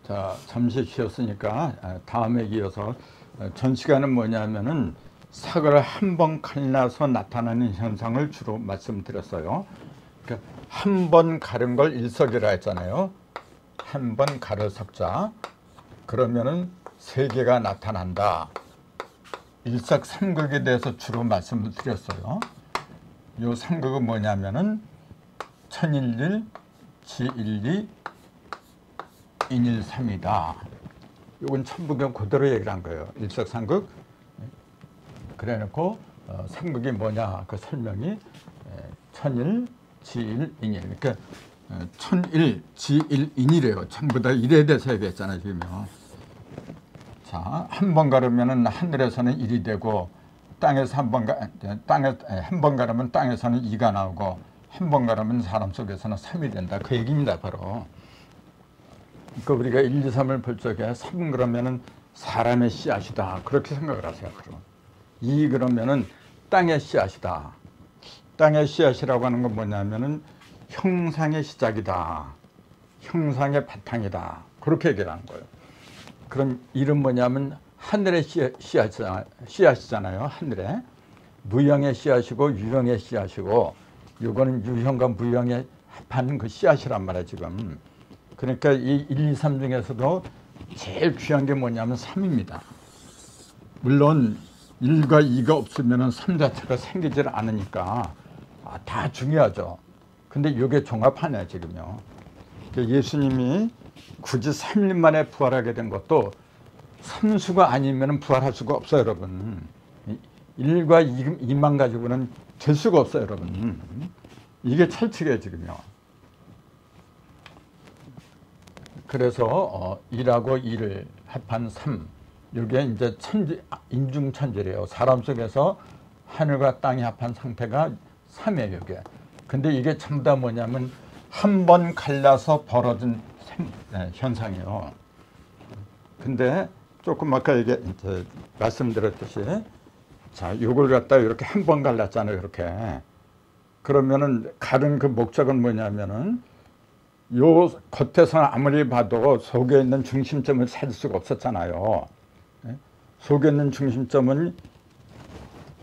자, 잠시 쉬었으니까 다음에 이어서 전 시간은 뭐냐면은 사과를 한 번 갈라서 나타나는 현상을 주로 말씀드렸어요. 그러니까 한 번 가른 걸 일석이라 했잖아요. 한 번 가를 석자. 그러면은 세 개가 나타난다. 일석삼극에 대해서 주로 말씀을 드렸어요. 요 삼극은 뭐냐면은 천일일, 지일리, 인일삼이다. 요건 천부경 그대로 얘기를 한 거예요. 일석삼극. 그래놓고 삼극이 뭐냐 그 설명이 천일, 지일, 인일. 그러니까 천일, 지일, 인일이에요. 전부 다 일에 대해서 얘기했잖아요 지금요. 자, 한 번 가르면은 하늘에서는 일이 되고 땅에서 한 번 가르면 땅에서는 이가 나오고 한 번 가르면 사람 속에서는 삼이 된다. 그 얘기입니다 바로. 그러니까 우리가 1, 2, 3을 볼 적에 3 그러면은 사람의 씨앗이다. 그렇게 생각을 하세요. 그럼 2 그러면은 땅의 씨앗이다. 땅의 씨앗이라고 하는 건 뭐냐면은 형상의 시작이다. 형상의 바탕이다. 그렇게 얘기를 하는 거예요. 그럼 일은 뭐냐면 하늘의 씨앗이잖아요. 하늘에. 무형의 씨앗이고 유형의 씨앗이고 요거는 유형과 무형의 합한 그 씨앗이란 말이에요 지금. 그러니까 이 1, 2, 3 중에서도 제일 귀한 게 뭐냐면 3입니다. 물론 1과 2가 없으면 3 자체가 생기질 않으니까 다 중요하죠. 근데 이게 종합하네 지금요. 예수님이 굳이 3일 만에 부활하게 된 것도 삼수가 아니면 부활할 수가 없어요 여러분. 1과 2만 가지고는 될 수가 없어요 여러분. 이게 철칙이에요 지금요. 그래서 1하고 2를 합한 3. 이게 이제 인중천지래요. 사람 속에서 하늘과 땅이 합한 상태가 3이에요 이게. 근데 이게 전부 다 뭐냐면 한 번 갈라서 벌어진 현상이에요. 근데 조금 아까 이제 말씀드렸듯이 자, 요걸 갖다 이렇게 한 번 갈랐잖아요 이렇게. 그러면은 가른 그 목적은 뭐냐면은 요 겉에서는 아무리 봐도 속에 있는 중심점을 찾을 수가 없었잖아요. 속에 있는 중심점은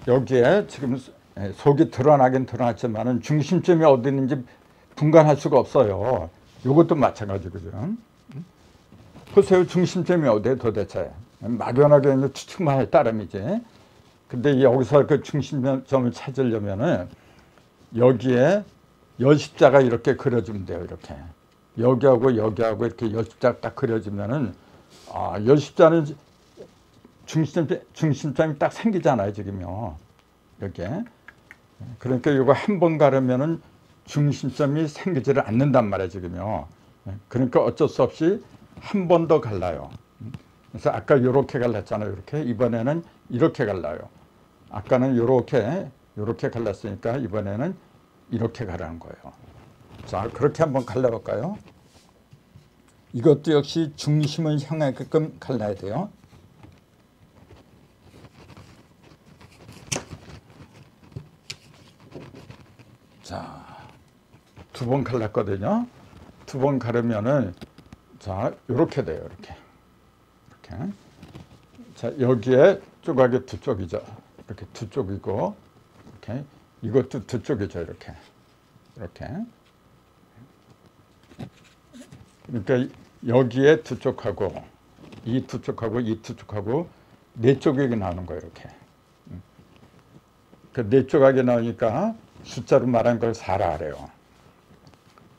여기에 지금 속이 드러나긴 드러났지만은 중심점이 어디 있는지 분간할 수가 없어요. 이것도 마찬가지거든요. 보세요. 중심점이 어디에 도대체. 막연하게 추측만 할 따름이지. 근데 여기서 그 중심점을 찾으려면은 여기에 여십자가 이렇게 그려주면 돼요. 이렇게. 여기하고 여기하고 이렇게 여십자가 딱 그려주면은 여십자는 중심점이 딱 생기잖아요. 지금요. 이렇게. 그러니까 이거 한 번 가르면은 중심점이 생기지를 않는단 말이에요. 지금요. 그러니까 어쩔 수 없이 한 번 더 갈라요. 그래서 아까 이렇게 갈랐잖아요. 이렇게. 이번에는 이렇게 갈라요. 아까는 이렇게 갈랐으니까 이번에는 이렇게 가라는 거예요. 자, 그렇게 한번 갈라볼까요? 이것도 역시 중심을 향하게끔 갈라야 돼요. 자, 2번 갈랐거든요. 2번 가르면은 자, 이렇게 돼요. 이렇게. 자, 여기에 조각이 2쪽이죠. 이렇게 2쪽이고, 이렇게. 이것도 2쪽이죠. 이렇게. 그러니까 여기에 2쪽하고, 이 2쪽하고, 이 2쪽하고, 4쪽이 나오는 거예요. 이렇게. 그 4조각이 나오니까 숫자로 말한 걸 4라 그래요.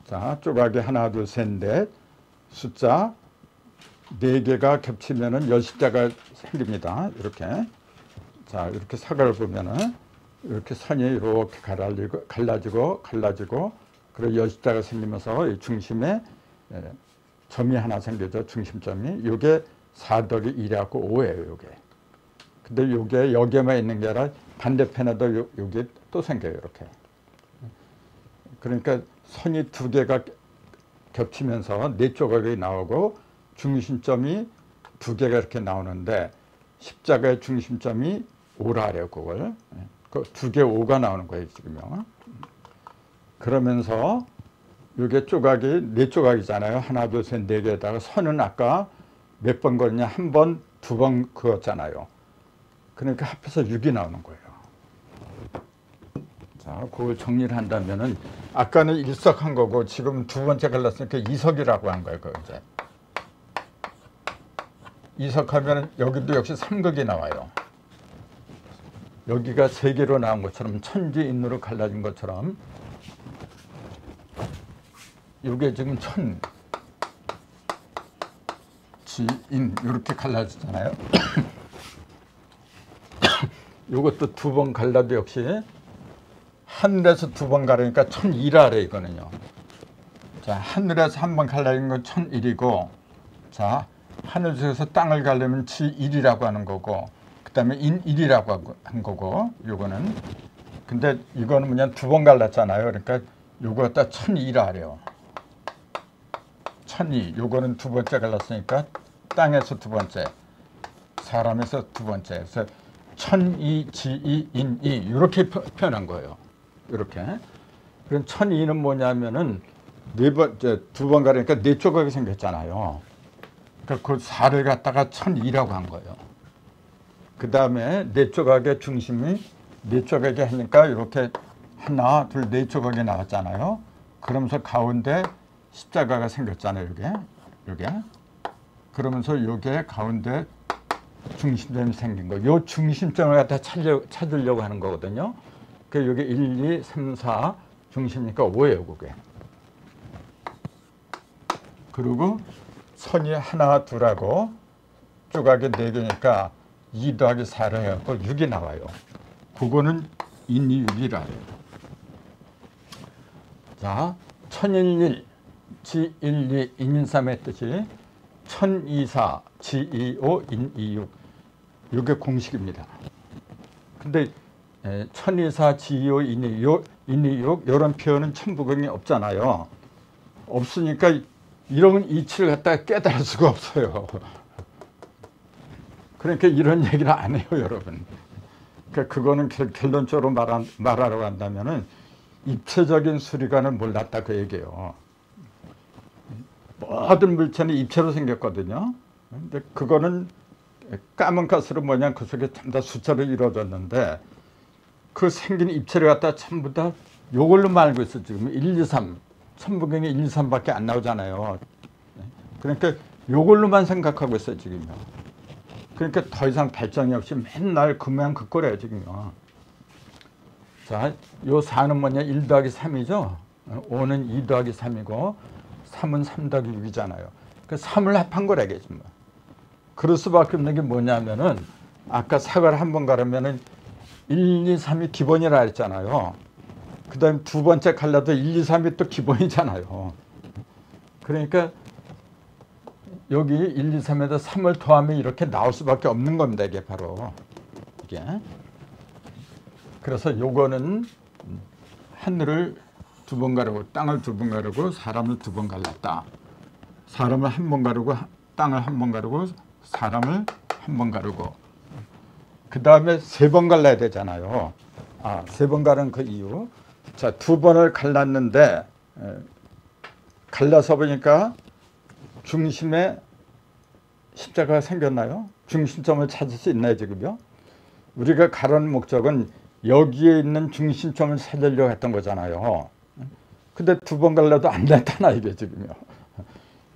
자, 조각이 하나, 둘, 셋, 넷. 숫자 4개가 겹치면은 여십자가 생깁니다. 이렇게. 자, 이렇게 사과를 보면은 이렇게 선이 이렇게 갈라지고 그리고 여십자가 생기면서 이 중심에 점이 하나 생기죠. 중심점이. 이게 4 더하기 1이라고 5예요. 이게. 근데 이게 여기에만 있는 게 아니라 반대편에도 여기 또 생겨요. 이렇게. 그러니까 선이 2개가 겹치면서 4조각이 나오고 중심점이 2개가 이렇게 나오는데 십자가의 중심점이 5라 그래요. 그걸. 그 2개 5가 나오는 거예요. 지금요. 그러면서 요게 조각이 네 조각이잖아요. 하나, 둘, 셋, 네 개에다가 선은 아까 몇 번 그었냐? 한 번, 두 번 그었잖아요. 그러니까 합해서 6이 나오는 거예요. 자, 그걸 정리를 한다면은 아까는 1석 한 거고 지금 두 번째 갈랐으니까 2석이라고 한 거예요. 그 이제 2석 하면 여기도 역시 3극이 나와요. 여기가 3개로 나온 것처럼 천지인으로 갈라진 것처럼 이게 지금 천지인 이렇게 갈라지잖아요. 이것도 두 번 갈라도 역시 하늘에서 두 번 가르니까 천이라래 이거는요. 자, 하늘에서 한 번 갈라진 건 천일이고, 자, 하늘에서 땅을 가려면 지일이라고 하는 거고, 그 다음에 인일이라고 한 거고, 요거는. 근데 이거는 뭐냐, 두 번 갈랐잖아요. 그러니까 요거 갖다 천이라래요. 천이, 요거는 두 번째 갈랐으니까 땅에서 두 번째, 사람에서 두 번째. 그래서 천이, 지이, 인이 이렇게 표현한 거예요. 이렇게. 그럼 천이는 뭐냐면은 두 번 가르니까 네 조각이 생겼잖아요. 그러니까 그 4를 갖다가 천이라고 한 거예요. 그 다음에 네 조각의 중심이 네 조각이 하니까 이렇게 하나, 둘, 네 조각이 나왔잖아요. 그러면서 가운데 십자가가 생겼잖아요. 요게. 그러면서 요게 가운데 중심점이 생긴 거. 요 중심점을 갖다 찾으려고 하는 거거든요. 그 여기 1, 2, 3, 4 중심이니까 5예요, 그게. 그리고 선이 하나, 둘하고 조각이 4개니까 2 더하기 4를 해갖고 6이 나와요. 그거는 인이육이라 해요. 자, 천일일, 지일이, 인인삼의 뜻이 천이사, 지이오, 인이육. 이게 공식입니다. 근데 천이사, 지이오, 인이육 이런 표현은 천부경에 없잖아요. 없으니까 이런 이치를 갖다가 깨달을 수가 없어요. 그러니까 이런 얘기를 안 해요, 여러분. 그러니까 그거는 결론적으로 말하라고 한다면은 입체적인 수리관을 몰랐다 그 얘기예요. 모든 물체는 입체로 생겼거든요. 근데 그거는 까만 가스로 뭐냐, 그 속에 전부 다 숫자로 이루어졌는데 그 생긴 입체를 갖다 전부 다 요걸로만 알고 있어. 지금 1, 2, 3 천부경에 1, 2, 3밖에 안 나오잖아요. 그러니까 요걸로만 생각하고 있어요, 지금요. 그러니까 더 이상 발전이 없이 맨날 그 모양 그 꼴이에요, 지금요. 자, 요 4는 뭐냐, 1 더하기 3이죠. 5는 2 더하기 3이고 3은 3 더하기 6이잖아요. 그 3을 합한 거라 이게 지금. 그럴 수밖에 없는 게 뭐냐면은 아까 사과를 한 번 가르면은 1, 2, 3이 기본이라 했잖아요. 그 다음에 두 번째 갈라도 1, 2, 3이 또 기본이잖아요. 그러니까 여기 1, 2, 3에다 3을 더하면 이렇게 나올 수밖에 없는 겁니다. 이게 바로 이게. 그래서 요거는 하늘을 두 번 가르고 땅을 두 번 가르고 사람을 두 번 갈랐다. 사람을 한 번 가르고 땅을 한 번 가르고 사람을 한 번 가르고 그 다음에 세 번 갈라야 되잖아요. 세 번 가른 그 이유. 자, 두 번을 갈랐는데 갈라서 보니까 중심에 십자가가 생겼나요? 중심점을 찾을 수 있나요, 지금요? 우리가 가르는 목적은 여기에 있는 중심점을 찾으려고 했던 거잖아요. 근데 두 번 갈라도 안 나타나, 이게 지금요.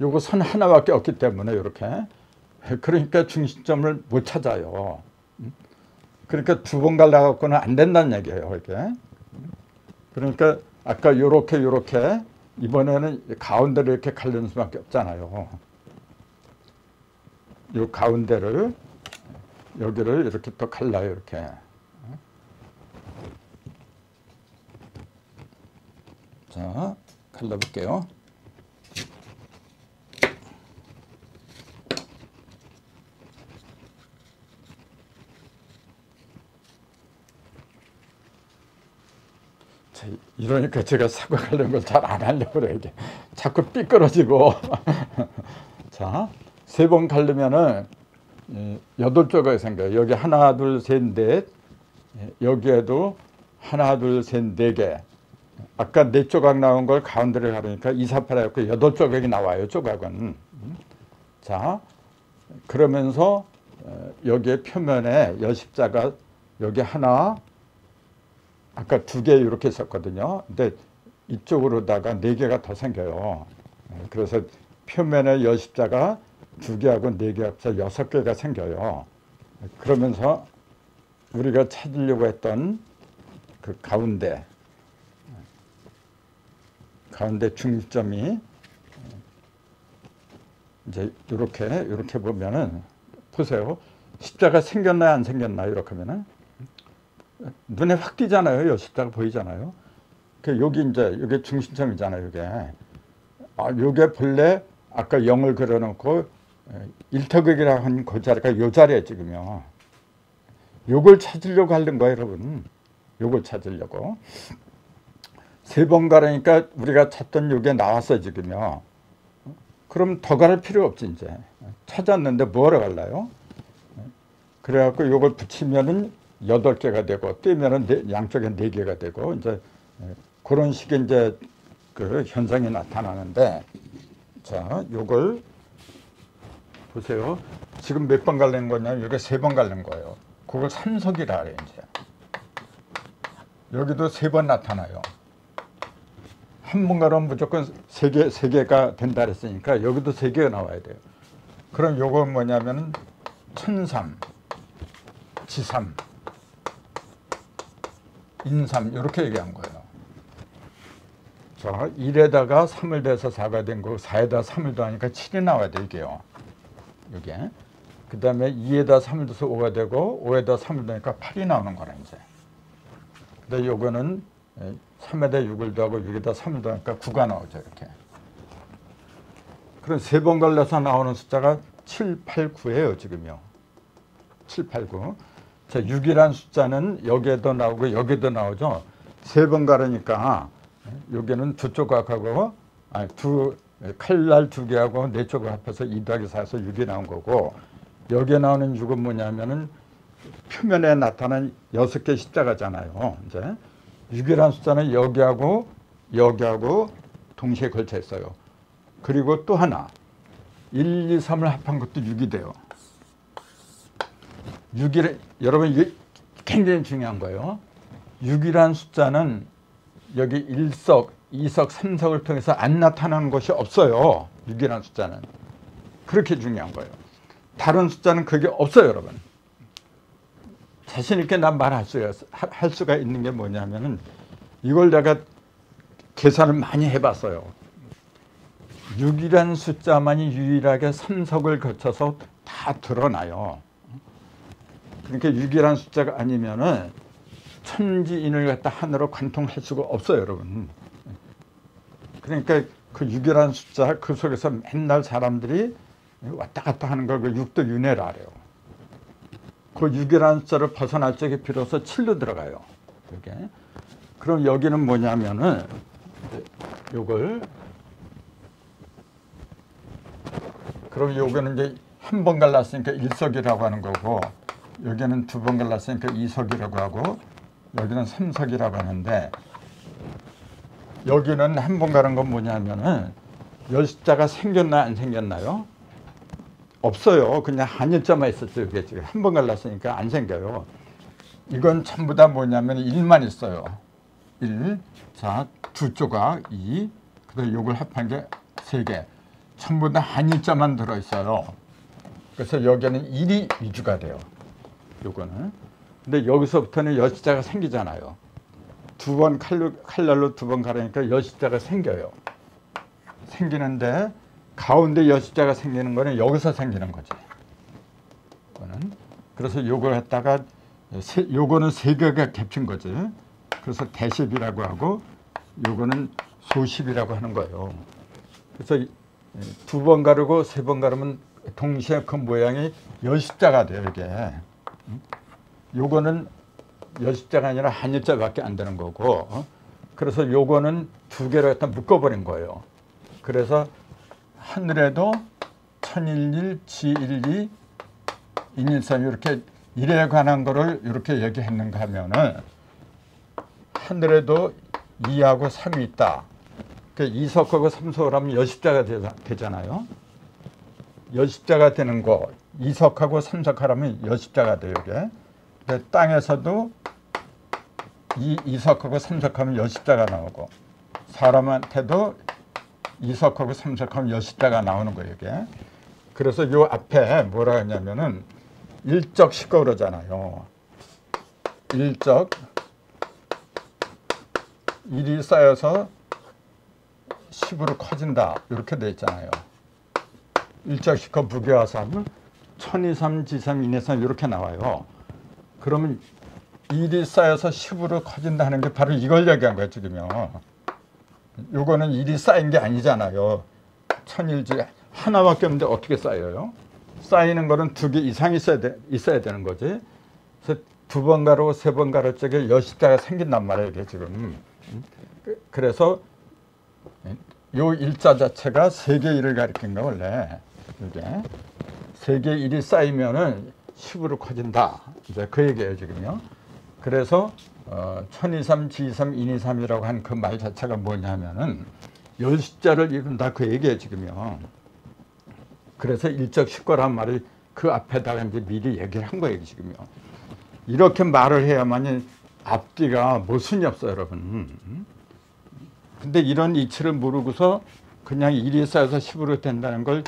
요거 선 하나밖에 없기 때문에 이렇게. 그러니까 중심점을 못 찾아요. 그러니까 두 번 갈라갖고는 안 된다는 얘기예요, 이렇게. 그러니까 아까 요렇게 이번에는 가운데를 이렇게 갈리는 수밖에 없잖아요. 요 가운데를 여기를 이렇게 또 갈라요, 이렇게. 자, 갈라볼게요. 이러니까 제가 사과 갈는 걸 잘 안 하려고 그래요. 이게 자꾸 삐끄러지고. 자, 세 번 갈르면은 8조각이 생겨요. 여기 하나, 둘, 셋, 넷. 여기에도 하나, 둘, 셋, 4개. 아까 4조각 나온 걸 가운데를 가르니까 2, 4, 8 해갖고 8조각이 나와요. 조각은. 자, 그러면서 여기에 표면에 여십자가 여기 하나, 아까 2개 이렇게 있었거든요. 근데 이쪽으로다가 4개가 더 생겨요. 그래서 표면에 여십자가 2개하고 4개 합쳐 6개가 생겨요. 그러면서 우리가 찾으려고 했던 그 가운데 중점이 이제 이렇게 보면은 보세요. 십자가 생겼나요, 안 생겼나요? 이렇게 하면은 눈에 확 띄잖아요. 십자가 보이잖아요. 여기 이제 이게 중심점이잖아요. 이게 본래 아까 0을 그려놓고 일터극이라고 한 그 자리가 요 자리에 지금요. 요걸 찾으려고 하는 거예요, 여러분. 요걸 찾으려고. 3번 가르니까 우리가 찾던 요게 나왔어, 지금요. 그럼 더 가를 필요 없지, 이제. 찾았는데 뭐하러 갈라요? 그래갖고 요걸 붙이면은 8개가 되고, 떼면은 양쪽에 4개가 되고, 이제 그런 식의 이제 그 현상이 나타나는데, 자, 요걸 보세요. 지금 몇 번 갈는 거냐면, 이게 3번 갈는 거예요. 그걸 삼석이라 그래요, 이제. 여기도 3번 나타나요. 한 번 가면 무조건 3개가 된다 그랬으니까 여기도 3개가 나와야 돼요. 그럼 요건 뭐냐면은 천삼, 지삼, 인삼 이렇게 얘기한 거예요. 자, 1에다가 3을 대서 4가 된 거고 4에다 3을 더하니까 7이 나와야 돼, 이게요. 이게. 그 다음에 2에다 3을 더서 5가 되고 5에다 3을 더하니까 8이 나오는 거라, 이제. 근데 요거는 3에다 6을 더하고 6에다 3을 더하니까 9가 나오죠, 이렇게. 그럼 3번 걸려서 나오는 숫자가 7, 8, 9예요, 지금요. 7, 8, 9. 자, 6이란 숫자는 여기에도 나오고 여기에도 나오죠. 3번 가르니까 여기는 2조각하고 칼날 2개하고 4조각 합해서 2 더하기 4에서 6이 나온 거고, 여기에 나오는 6은 뭐냐면은 표면에 나타난 6개 십자가잖아요. 이제 6이라는 숫자는 여기하고 동시에 걸쳐 있어요. 그리고 또 하나 1, 2, 3을 합한 것도 6이 돼요. 6이, 여러분 이게 굉장히 중요한 거예요. 6이라는 숫자는 여기 1석, 2석, 3석을 통해서 안 나타나는 것이 없어요. 6이라는 숫자는. 그렇게 중요한 거예요. 다른 숫자는 그게 없어요, 여러분. 자신 있게 난 말할 수가 있는 게 뭐냐면은, 이걸 내가 계산을 많이 해봤어요. 6이라는 숫자만이 유일하게 3석을 거쳐서 다 드러나요. 그러니까 6이라는 숫자가 아니면은 천지인을 갖다 하나로 관통할 수가 없어요, 여러분. 그러니까 그 6이라는 숫자, 그 속에서 맨날 사람들이 왔다 갔다 하는 걸 그 6도 윤회라 그래요. 그 6이라는 숫자를 벗어날 적에 비로소 7로 들어가요. 이렇게. 그럼 여기는 뭐냐면은 요걸, 그럼 요거는 이제 한 번 갈랐으니까 1석이라고 하는 거고, 여기는 2번 갈랐으니까 2석이라고 하고, 여기는 3석이라고 하는데, 여기는 한 번 가는 건 뭐냐면은 열십자가 생겼나 안 생겼나요? 없어요. 그냥 한일자만 있었죠. 이게 지금 한 번 갈랐으니까 안 생겨요. 이건 전부 다 뭐냐면 1만 있어요. 1. 자, 2조각 2. 그래서 요걸 합한 게 3개. 전부 다 한일자만 들어있어요. 그래서 여기는 1이 위주가 돼요. 요거는. 근데 여기서부터는 여십자가 생기잖아요. 2번 칼날로 2번 가르니까 여십자가 생겨요. 생기는데 가운데 여십자가 생기는 거는 여기서 생기는 거지. 이거는. 그래서 요걸 갖다가 요거는 3개가 겹친 거지. 그래서 대십이라고 하고 요거는 소십이라고 하는 거예요. 그래서 2번 가르고 3번 가르면 동시에 그 모양이 여십자가 돼요, 이게. 요거는 여십자가 아니라 한일자밖에 안 되는 거고, 그래서 요거는 2개로 갖다 묶어버린 거예요. 그래서 하늘에도 천일일, 지일이, 인일삼 이렇게 일에 관한 거를 이렇게 얘기했는가 하면은, 하늘에도 2하고 3이 있다. 그 이석하고 삼석을 하면 여십자가 되잖아요. 여십자가 되는 거, 이석하고 삼석하라면 여십자가 돼요, 이게. 근데 땅에서도 이석하고 삼석하면 여십자가 나오고, 사람한테도 이석하고 삼석하면 여십자가 나오는 거예요, 이게. 그래서 요 앞에 뭐라 하냐면은 일적 식거 그러잖아요. 일적, 일이 쌓여서 10으로 커진다. 이렇게 돼 있잖아요. 일적 식거 부교화삼, 천이삼, 지삼, 인이삼 이렇게 나와요. 그러면 일이 쌓여서 10으로 커진다는 게 바로 이걸 얘기한 거예요, 지금요. 요거는 일이 쌓인 게 아니잖아요. 천일지 하나밖에 없는데 어떻게 쌓여요? 쌓이는 거는 2개 이상 있어야 되는 거지. 그래서 2번 가로, 3번 가로 쪽에 여십자가 생긴단 말이에요, 이게 지금. 그래서 요 일자 자체가 3개 일을 가리킨 거 원래. 이게 3개 일이 쌓이면은 10으로 커진다. 이제 그 얘기예요, 지금요. 그래서 천이삼, 지삼, 인이삼이라고 한 그 말 자체가 뭐냐면은 열십자를 이룬다 그 얘기예요, 지금요. 그래서 일적 식거란 말을 그 앞에다가 이제 미리 얘기를 한 거예요, 지금요. 이렇게 말을 해야만이 앞뒤가 모순이 없어요, 여러분. 근데 이런 이치를 모르고서 그냥 1이 쌓여서 10으로 된다는 걸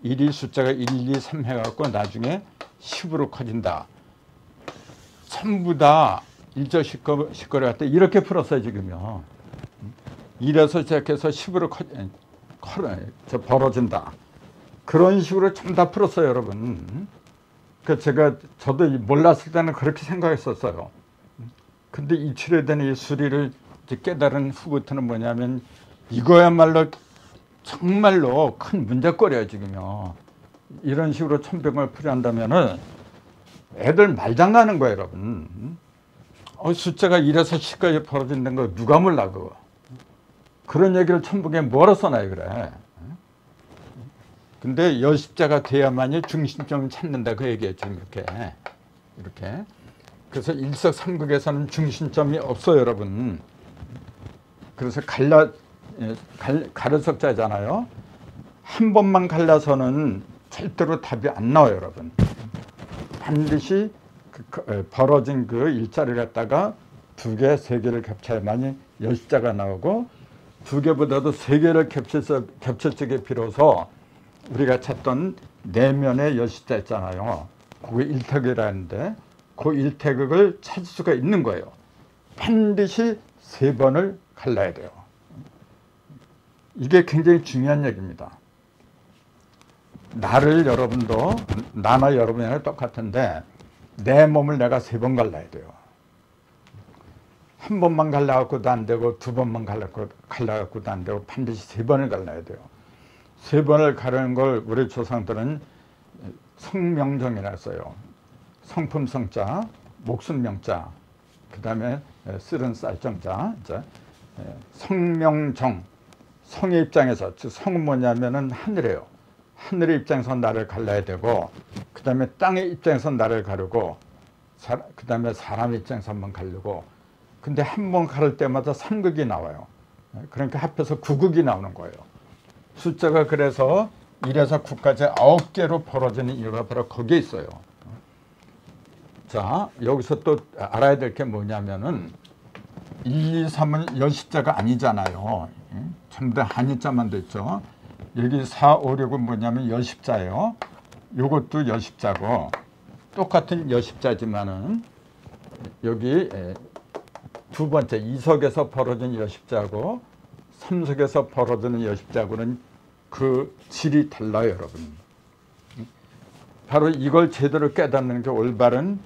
1이 숫자가 1, 2, 3 해갖고 나중에 10으로 커진다. 전부 다 일적 식거를 갖다 이렇게 풀었어요, 지금요. 1에서 시작해서 10으로 벌어진다. 그런 식으로 전부 다 풀었어요, 여러분. 그 저도 몰랐을 때는 그렇게 생각했었어요. 근데 이치에 대한 이 수리를 깨달은 후부터는 뭐냐면 이거야말로 정말로 큰 문제거리예요, 지금요. 이런 식으로 천병을 풀이한다면은 애들 말장난하는 거예요, 여러분. 숫자가 1에서 10까지 벌어진다는 거 누가 몰라, 그거. 그런 얘기를 천북에 뭐로 써놔요, 그래. 근데 여십자가 돼야만이 중심점을 찾는다, 그 얘기예요, 지금 이렇게. 그래서 일석삼극에서는 중심점이 없어요, 여러분. 그래서 가르석자잖아요. 한 번만 갈라서는 절대로 답이 안 나와요, 여러분. 반드시 벌어진 그 일자를 갖다가 2개, 3개를 겹쳐야만이 여십자가 나오고 2개보다도 3개를 겹칠 적에 비로소 우리가 찾던 내면의 여십자 있잖아요. 그게 일택이라는데 그 일택을 찾을 수가 있는 거예요. 반드시 3번을 갈라야 돼요. 이게 굉장히 중요한 얘기입니다. 나나 여러분이랑 똑같은데 내 몸을 내가 3번 갈라야 돼요. 한 번만 갈라갖고도 안 되고 2번만 갈라갖고도 안 되고 반드시 3번을 갈라야 돼요. 3번을 가르는 걸 우리 조상들은 성명정이라고 써요. 성품 성자, 목숨 명자, 그 다음에 쓸은 쌀정자. 성명정, 성의 입장에서, 즉 성은 뭐냐면은 하늘이에요. 하늘의 입장에서 나를 갈라야 되고, 그 다음에 땅의 입장에서 나를 가르고, 그 다음에 사람의 입장에서 한번 가르고, 근데 한 번 가를 때마다 3극이 나와요. 그러니까 합해서 9극이 나오는 거예요. 숫자가 그래서 1에서 9까지 9개로 벌어지는 이유가 바로 거기에 있어요. 자, 여기서 또 알아야 될 게 뭐냐면은 1, 2, 3은 여십자가 아니잖아요. 전부 다 한자만 돼 있죠. 여기 4, 5, 6은 뭐냐면 여십자예요. 요것도 여십자고 똑같은 여십자지만은 여기 2번째 이석에서 벌어진 여십자고 3석에서 벌어지는 여십자고는 그 질이 달라요, 여러분. 바로 이걸 제대로 깨닫는 게 올바른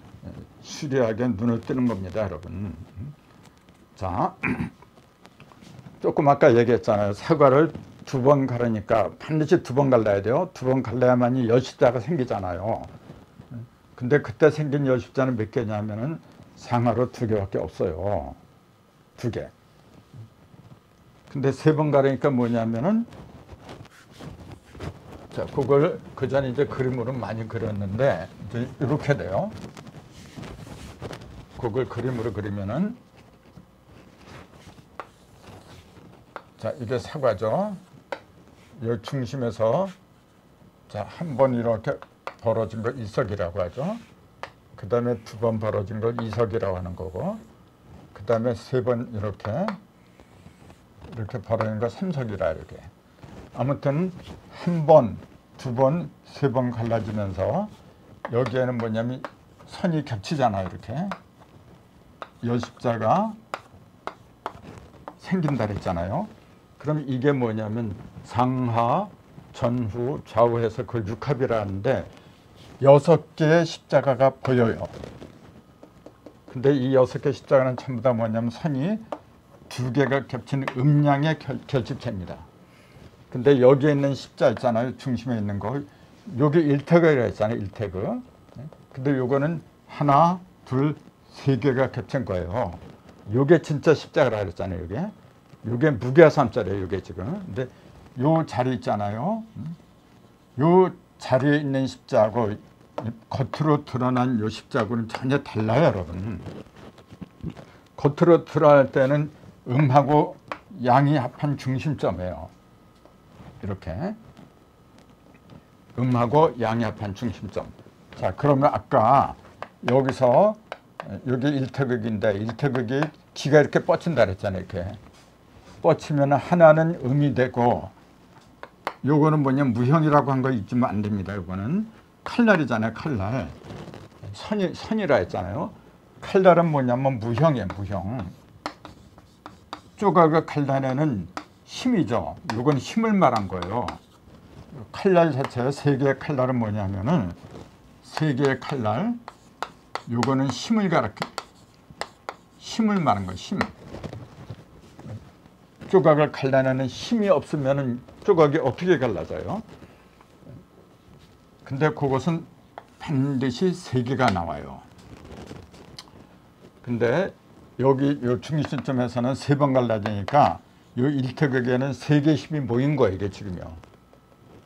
수리하게 눈을 뜨는 겁니다, 여러분. 자, 조금 아까 얘기했잖아요. 사과를 2번 가르니까 반드시 2번 갈라야 돼요. 2번 갈라야만이 여십자가 생기잖아요. 근데 그때 생긴 여십자는 몇 개냐면은 상하로 2개밖에 없어요. 2개. 근데 3번 가르니까 뭐냐면은 자, 그걸 그 전에 이제 그림으로 많이 그렸는데 이제 이렇게 돼요. 그걸 그림으로 그리면은 자, 이게 사과죠. 이 중심에서 자, 한 번 이렇게 벌어진 걸 일석이라고 하죠. 그 다음에 두 번 벌어진 걸 이석이라고 하는 거고, 그 다음에 세 번 이렇게 벌어진 걸 삼석이라 이렇게. 아무튼 한 번, 두 번, 세 번 갈라지면서 여기에는 뭐냐면 선이 겹치잖아요. 이렇게 여십자가 생긴다 그랬잖아요. 그럼 이게 뭐냐면 상하, 전후, 좌우해서 그걸 육합이라는데 6개의 십자가가 보여요. 근데 이 6개 십자가는 전부 다 뭐냐면 선이 2개가 겹친 음양의 결집체입니다. 근데 여기에 있는 십자 있잖아요. 중심에 있는 거. 요게 일태그라 했잖아요. 일태그. 근데 요거는 하나, 둘, 3개가 겹친 거예요. 요게 진짜 십자가라 그랬잖아요. 요게 무게삼자래요. 요게 지금. 근데 요 자리 있잖아요. 요 자리에 있는 십자하고 겉으로 드러난 요 십자하고는 전혀 달라요, 여러분. 겉으로 드러날 때는 음하고 양이 합한 중심점이에요. 이렇게 음하고 양이 합한 중심점. 자, 그러면 아까 여기서 여기 일태극인데 일태극이 기가 이렇게 뻗친다 그랬잖아요. 이렇게 뻗치면 하나는 음이 되고, 요거는 뭐냐면 무형이라고 한 거 잊으면 안 됩니다. 요거는 칼날이잖아요. 칼날. 선이라 했잖아요. 칼날은 뭐냐면 무형이에요. 무형. 조각의 칼날에는 힘이죠. 요건 힘을 말한 거예요. 칼날 자체에 3개의 칼날은 뭐냐면은 3개의 칼날, 요거는 힘을 말한 거예요. 힘. 조각을 갈라내는 힘이 없으면은 조각이 어떻게 갈라져요? 근데 그것은 반드시 3개가 나와요. 근데 여기 요 중심점에서는 3번 갈라지니까 요 일태극에는 3개의 힘이 모인 거예요. 이게 지금요.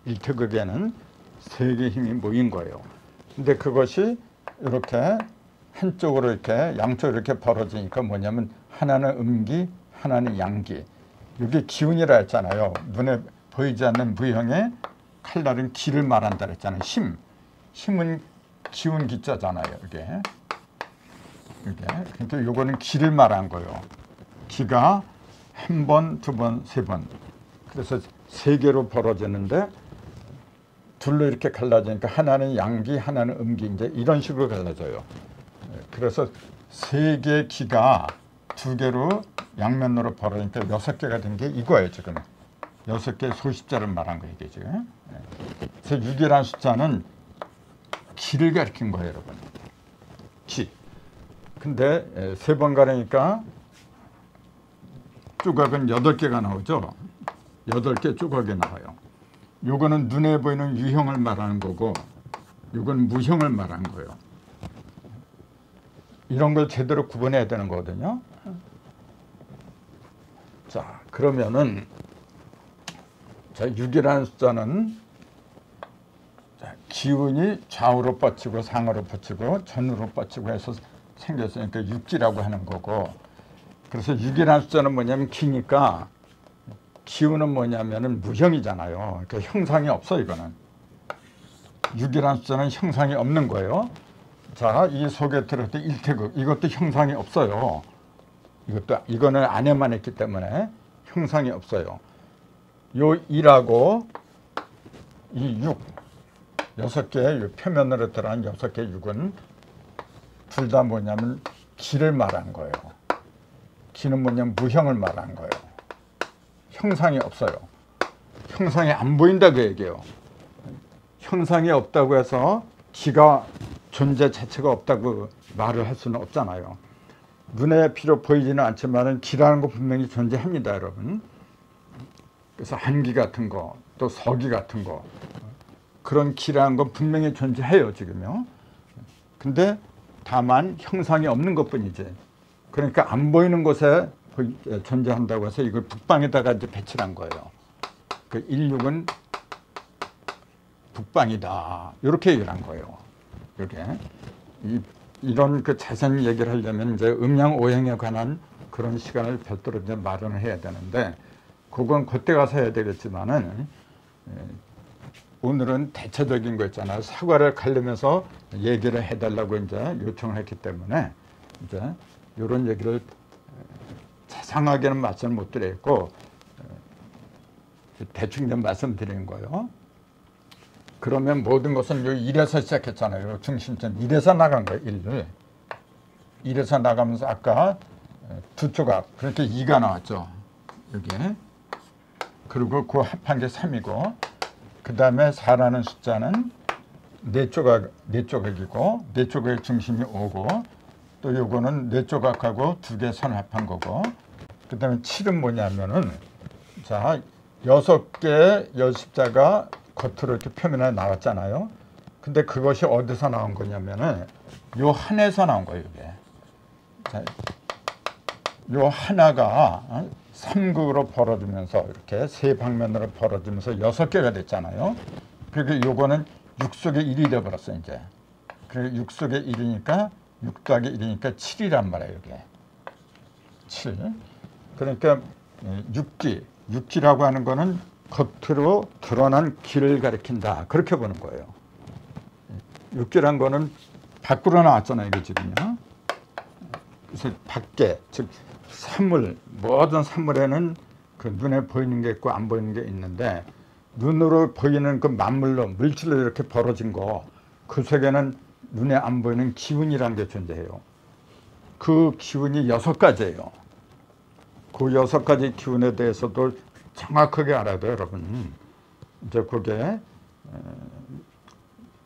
일태극에는 3개의 힘이 모인 거예요. 근데 그것이 이렇게 한쪽으로 이렇게 양쪽으로 이렇게 벌어지니까 뭐냐면 하나는 음기, 하나는 양기. 이게 기운이라 했잖아요. 눈에 보이지 않는 무형의 칼날은 기를 말한다 그랬잖아요. 힘은 기운 기자잖아요. 이게. 그러니까 요거는 기를 말한 거예요. 기가 한 번, 두 번, 세 번. 그래서 3개로 벌어지는데 둘로 이렇게 갈라지니까 하나는 양기, 하나는 음기, 이제 이런 식으로 갈라져요. 그래서 3개의 기가 2개로 양면으로 벌어지니까 6개가 된 게 이거예요. 지금 6개의 소십자를 말한 거예요. 이게 지금. 그래서 6이라는 숫자는 기를 가리킨 거예요, 여러분. 기. 근데 3번 가려니까 조각은 8개가 나오죠. 8개 조각이 나와요. 요거는 눈에 보이는 유형을 말하는 거고, 요건 무형을 말하는 거예요. 이런 걸 제대로 구분해야 되는 거거든요. 자, 그러면은 자, 6이라는 숫자는 자, 기운이 좌우로 뻗치고 상으로 뻗치고 전으로 뻗치고 해서 생겼으니까 육기라고 하는 거고, 그래서 6이라는 숫자는 뭐냐면 기니까 기운은 뭐냐면은 무형이잖아요. 그러니까 형상이 없어. 이거는 6이라는 숫자는 형상이 없는 거예요. 자, 이 속에 들었을 때 일태극, 이것도 형상이 없어요. 이거는 안에만 했기 때문에 형상이 없어요. 요 2하고 이 6, 6개의 표면으로 들어간 6개의 6은 둘 다 뭐냐면 기를 말하는 거예요. 기는 뭐냐면 무형을 말하는 거예요. 형상이 없어요. 형상이 안 보인다 그 얘기예요. 형상이 없다고 해서 기가 존재 자체가 없다고 말을 할 수는 없잖아요. 눈에 비록 보이지는 않지만 기라는 거 분명히 존재합니다, 여러분. 그래서 한기 같은 거, 또 서기 같은 거, 그런 기라는 건 분명히 존재해요, 지금요. 근데 다만 형상이 없는 것뿐이지. 그러니까 안 보이는 곳에 존재한다고 해서 이걸 북방에다가 이제 배치를 한 거예요. 그 16은 북방이다. 이렇게 얘기를 한 거예요. 이렇게. 이런 그 자세한 얘기를 하려면 이제 음양 오행에 관한 그런 시간을 별도로 이제 마련을 해야 되는데, 그건 그때 가서 해야 되겠지만은 오늘은 대체적인 거 있잖아요. 사과를 가르면서 얘기를 해달라고 이제 요청을 했기 때문에 이제 이런 얘기를 자상하게는 말씀을 못 드렸고 대충 좀 말씀드리는 거예요. 그러면 모든 것은 요 1에서 시작했잖아요. 중심점 1에서 나간 거예요. 1에서 나가면서 아까 두 조각 그렇게 2가 나왔죠. 여기. 그리고 그 합한 게 3이고 그 다음에 4라는 숫자는 4조각이고 4조각의 중심이 5고 또 요거는 4조각하고 2개 선 합한 거고 그 다음에 7은 뭐냐면은 자 6개의 열십자가 겉으로 이렇게 표면에 나왔잖아요. 근데 그것이 어디서 나온 거냐면은 요 한에서 나온 거예요. 이게. 자, 요 하나가 3극으로 벌어지면서 이렇게 세 방면으로 벌어지면서 6개가 됐잖아요. 그리고 요거는 6 속에 1이 되어버렸어요. 이제. 그리고 6 속에 1이니까 6 더하기 1이니까 7이란 말이에요. 이게. 7. 그러니까 6기라고 하는 거는 겉으로 드러난 길을 가리킨다. 그렇게 보는 거예요. 6기란 거는 밖으로 나왔잖아요. 이게 지금요. 그래서 밖에, 즉 사물, 모든 사물에는 그 눈에 보이는 게 있고 안 보이는 게 있는데 눈으로 보이는 그 만물로 물질로 이렇게 벌어진 거, 그 속에는 눈에 안 보이는 기운이라는 게 존재해요. 그 기운이 6가지예요. 그 6가지 기운에 대해서도 정확하게 알아야 돼요, 여러분. 이제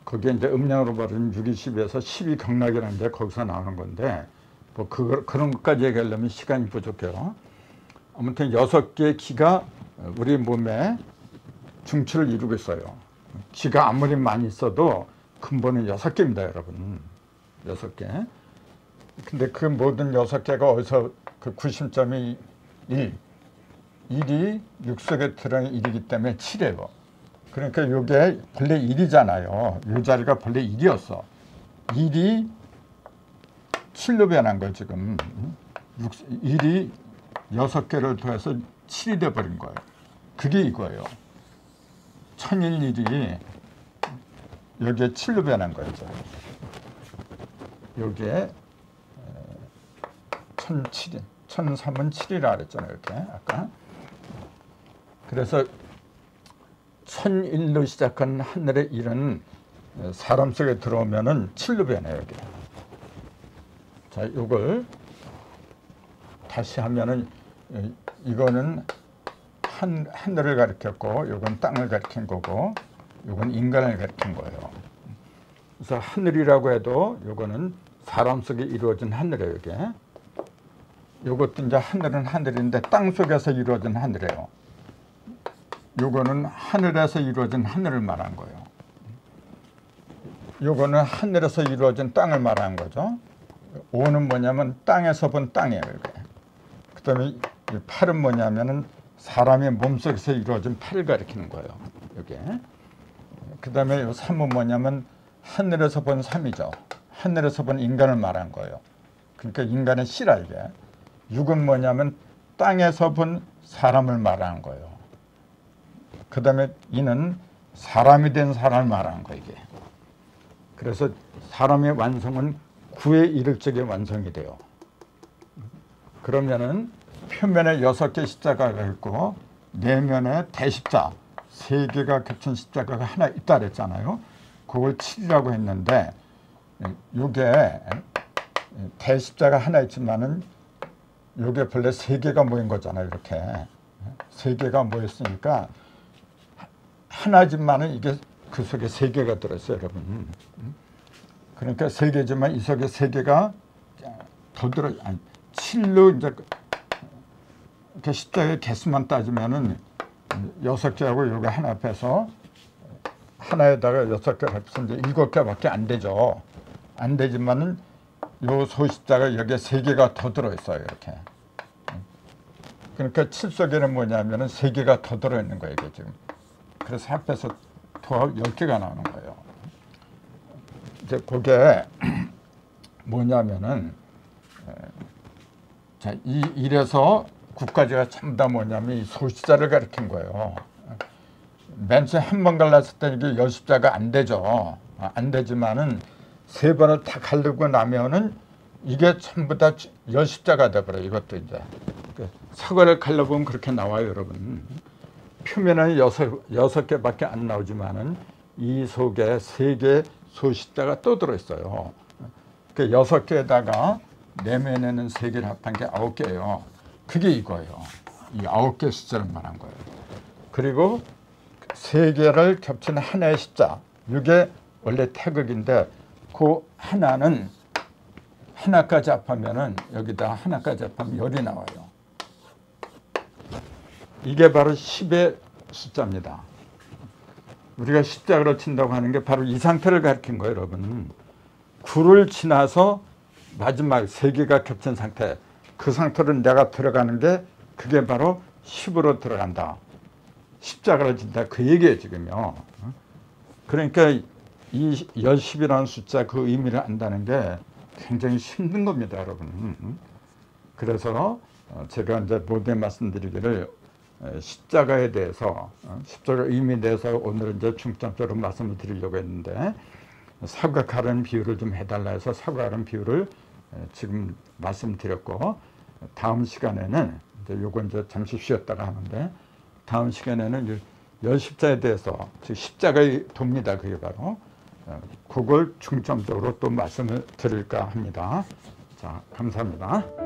그게 이제 음량으로 벌어진 6, 20에서 12 경락이라는 게 거기서 나오는 건데, 뭐 그런 것까지 얘기하려면 시간이 부족해요. 아무튼 6개의 기가 우리 몸에 중추를 이루고 있어요. 기가 아무리 많이 있어도 근본은 6개입니다, 여러분. 6개. 근데 그 모든 6개가 어디서 그 구심점이 1이 6 속에 들어있는 1이기 때문에 7이에요. 그러니까 이게 본래 1이잖아요. 이 자리가 본래 1이었어. 1이 7로 변한 거예요, 지금. 1이 6개를 더해서 7이 돼버린 거예요. 그게 이거예요. 천일일이 여기에 7로 변한 거예요. 여기에 1007이, 1003은 7이라 그랬잖아요. 이렇게 아까. 그래서 1001로 시작한 하늘의 일은 사람 속에 들어오면은 7로 변해요. 여기. 자, 요걸 다시 하면은 이거는 하늘을 가리켰고, 요건 땅을 가리킨 거고, 요건 인간을 가리킨 거예요. 그래서 하늘이라고 해도 요거는 사람 속에 이루어진 하늘이에요, 이게. 요것도 이제 하늘은 하늘인데 땅 속에서 이루어진 하늘이에요. 요거는 하늘에서 이루어진 하늘을 말한 거예요. 요거는 하늘에서 이루어진 땅을 말한 거죠. 오는 뭐냐면 땅에서 본 땅이에요, 이게. 그 다음에 팔은 뭐냐면은 사람의 몸속에서 이루어진 팔을 가리키는 거예요, 이게. 그 다음에 요 삼은 뭐냐면 하늘에서 본 삼이죠. 하늘에서 본 인간을 말한 거예요. 그러니까 인간의 씨라, 이게. 육은 뭐냐면 땅에서 본 사람을 말하는 거예요. 그 다음에 이는 사람이 된 사람을 말하는 거예요, 이게. 그래서 사람의 완성은 9에 이를 적에 완성이 돼요. 그러면은 표면에 6개 십자가가 있고 내면에 대십자 3개가 겹친 십자가가 하나 있다 그랬잖아요. 그걸 7이라고 했는데 이게 대십자가 하나 있지만은 이게 본래 3개가 모인 거잖아요. 이렇게 3개가 모였으니까 하나지만은 이게 그 속에 3개가 들었어요, 여러분. 그러니까 3개지만 이 속에 3개가 더 들어. 7로 이제 이렇게 십자가의 개수만 따지면은 6개하고 요거 하나 빼서 하나에다가 6개 합해서 이제 7개밖에 안 되죠. 안 되지만은 요 소십자가 여기에 3개가 더 들어있어요, 이렇게. 그러니까 7 속에는 뭐냐면은 3개가 더 들어있는 거예요, 이게 지금. 그래서 합해서 더 10개가 나오는 거예요. 이제 그게 뭐냐면은 자, 이 1에서 국가지가 전부 다 뭐냐면 이 소시자를 가리킨 거예요. 맨 처음 한 번 갈랐을 때 이게 여십자가 안 되죠. 안 되지만은 세 번을 다 갈르고 나면은 이게 전부 다 여십자가 돼버려. 이것도 이제 사과를 갈라보면 그렇게 나와요, 여러분. 표면은 여섯 개밖에 안 나오지만은 이 속에 세 개 소십자가 또 들어있어요. 그 여섯 개에다가 내면에는 세 개를 합한 게 9개예요. 그게 이거예요. 이 9개 숫자를 말한 거예요. 그리고 세 개를 겹친 하나의 십자. 이게 원래 태극인데 그 하나는 하나까지 합하면은 여기다 하나까지 합하면 열이 나와요. 이게 바로 10의 숫자입니다. 우리가 십자가로 친다고 하는 게 바로 이 상태를 가리킨 거예요, 여러분. 9를 지나서 마지막 세 개가 겹친 상태, 그 상태로 내가 들어가는 게 그게 바로 10으로 들어간다. 십자가를 진다. 그 얘기예요, 지금요. 그러니까 이 열십이라는 숫자 그 의미를 안다는 게 굉장히 힘든 겁니다, 여러분. 그래서 제가 이제 모두에 말씀드리기를 십자가에 대해서, 십자가 의미에 대해서 오늘은 이제 중점적으로 말씀을 드리려고 했는데, 사과 가른 비유를 좀 해달라 해서 사과 가른 비유를 지금 말씀드렸고, 다음 시간에는 이제 요건 이제 잠시 쉬었다가 하는데, 다음 시간에는 열십자에 대해서, 즉 십자가의 돕니다. 그게 바로 그걸 중점적으로 또 말씀을 드릴까 합니다. 자, 감사합니다.